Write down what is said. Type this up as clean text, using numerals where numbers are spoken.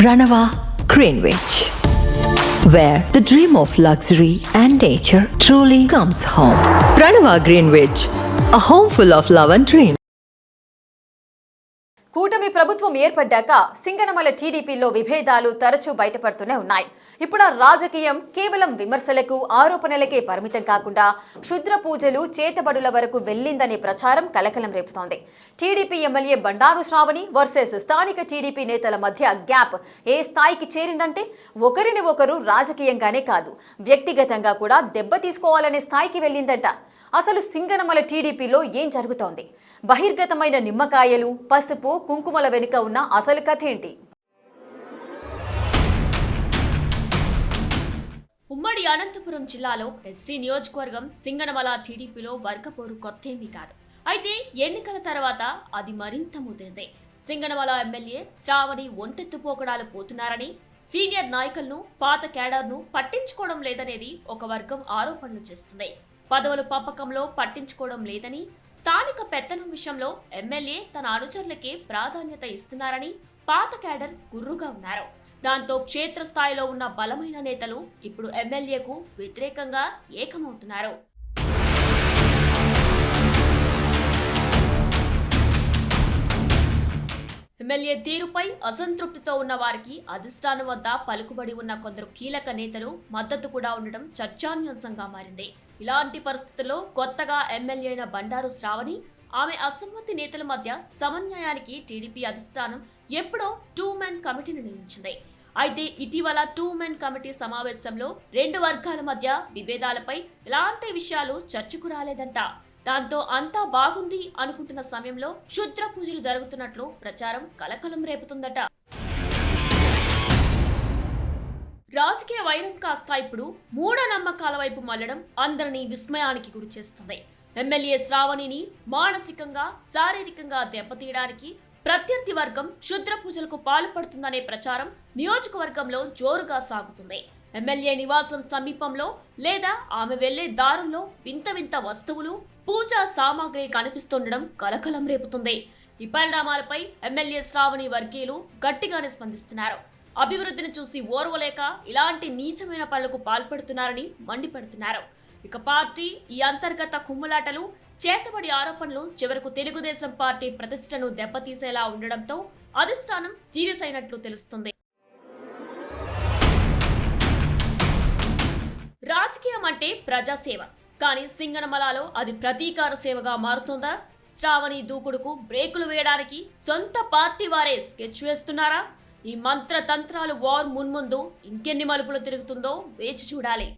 Pranava Greenwich, where the dream of luxury and nature truly comes home. Pranava Greenwich, a home full of love and dreams. కూటమి ప్రభుత్వం ఏర్పడ్డాక సింగనమల టీడీపీలో విభేదాలు తరచూ బయటపడుతూనే ఉన్నాయి. ఇప్పుడు ఆ రాజకీయం కేవలం విమర్శలకు, ఆరోపణలకే పరిమితం కాకుండా క్షుద్ర పూజలు, చేతబడుల వరకు వెళ్లిందనే ప్రచారం కలకలం రేపుతోంది. టీడీపీ ఎమ్మెల్యే బండారు శ్రావణి వర్సెస్ స్థానిక టీడీపీ నేతల మధ్య గ్యాప్ ఏ స్థాయికి చేరిందంటే ఒకరిని ఒకరు రాజకీయంగానే కాదు, వ్యక్తిగతంగా కూడా దెబ్బ తీసుకోవాలనే స్థాయికి వెళ్ళిందంట. అసలు సింగనమల టీడీపీలో ఏం జరుగుతోంది? బహిర్గతమైన నిమ్మకాయలు, పసుపు, కుంకుమల వెనుక ఉన్న అసలు కథ ఏంటి? ఉమ్మడి అనంతపురం జిల్లాలో ఎస్సీ నియోజకవర్గం సింగనమల టీడీపీలో వర్గపోరు కొత్తేమీ కాదు. అయితే ఎన్నికల తర్వాత అది మరింత ముదిరింది. సింగనమల ఎమ్మెల్యే శ్రావణి ఒంటెత్తు పోకడాలు పోతున్నారని, సీనియర్ నాయకులను, పాత కేడర్ను పట్టించుకోవడం లేదనేది ఒక వర్గం ఆరోపణలు చేస్తుంది. పదవుల పంపకంలో పట్టించుకోవడం లేదని, స్థానిక పెత్తనం విషయంలో ఎమ్మెల్యే తన అనుచరులకే ప్రాధాన్యత ఇస్తున్నారని పాత కేడర్ గుర్రుగా ఉన్నారు. దాంతో క్షేత్రస్థాయిలో ఉన్న బలమైన నేతలు ఇప్పుడు ఎమ్మెల్యేకు వ్యతిరేకంగా ఏకమవుతున్నారు. ఎమ్మెల్యే తీరుపై అసంతృప్తితో ఉన్న వారికి అధిష్టానం వద్ద పలుకుబడి ఉన్న కొందరు కీలక నేతలు మద్దతు కూడా ఉండడం చర్చానీయాంశంగా మారింది. ఇలాంటి పరిస్థితుల్లో కొత్తగా ఎమ్మెల్యే అయిన బండారు శ్రావణి, ఆమె అసమ్మతి నేతల మధ్య సమన్వయానికి టీడీపీ అధిష్టానం ఎప్పుడో 2 మెన్ కమిటీని నియమించింది. అయితే ఇటీవల 2 మెన్ కమిటీ సమావేశంలో రెండు వర్గాల మధ్య విభేదాలపై ఎలాంటి విషయాలు చర్చకు రాలేదంట. దాంతో అంతా బాగుంది అనుకుంటున్న సమయంలో క్షుద్ర పూజలు జరుగుతున్నట్లు ప్రచారం కలకలం రేపుతుందట. రాజకీయ వైరం కాస్త ఇప్పుడు మూఢనమ్మకాల వైపు మళ్లడం అందరినీ విస్మయానికి గురిచేస్తుంది. ఎమ్మెల్యే శ్రావణిని మానసికంగా, శారీరకంగా దెబ్బతీయడానికి ప్రత్యర్థి వర్గం క్షుద్ర పూజలకు పాల్పడుతుందనే ప్రచారం నియోజకవర్గంలో జోరుగా సాగుతుంది. ఎమ్మెల్యే నివాసం సమీపంలో లేదా ఆమె వెళ్లే దారుల్లో వింత వింత వస్తువులు, పూజా సామాగ్రి కనిపిస్తుండడం కలకలం రేపుతుంది. ఈ పరిణామాలపై ఎమ్మెల్యే శ్రావణి వర్గీయులు గట్టిగానే స్పందిస్తున్నారు. అభివృద్ధిని చూసి ఓర్వలేక ఇలాంటి నీచమైన పనులకు పాల్పడుతున్నారని మండిపడుతున్నారు. ఇక పార్టీ ఈ అంతర్గత కుమ్ములాటలు, చేతబడి ఆరోపణలు చివరకు తెలుగుదేశం పార్టీ ప్రతిష్టను దెబ్బతీసేలా ఉండడంతో అధిష్టానం సీరియస్ అయినట్లు తెలుస్తుంది. రాజకీయం అంటే ప్రజాసేవ, కానీ సింగనమలలో అది ప్రతీకార సేవగా మారుతోందా? శ్రావణి దూకుడుకు బ్రేకులు వేయడానికి సొంత పార్టీ వారే స్కెచ్ వేస్తున్నారా? ఈ మంత్రతంత్రాలు వార్ మున్ముందు ఇంకెన్ని మలుపులు తిరుగుతుందో వేచి చూడాలి.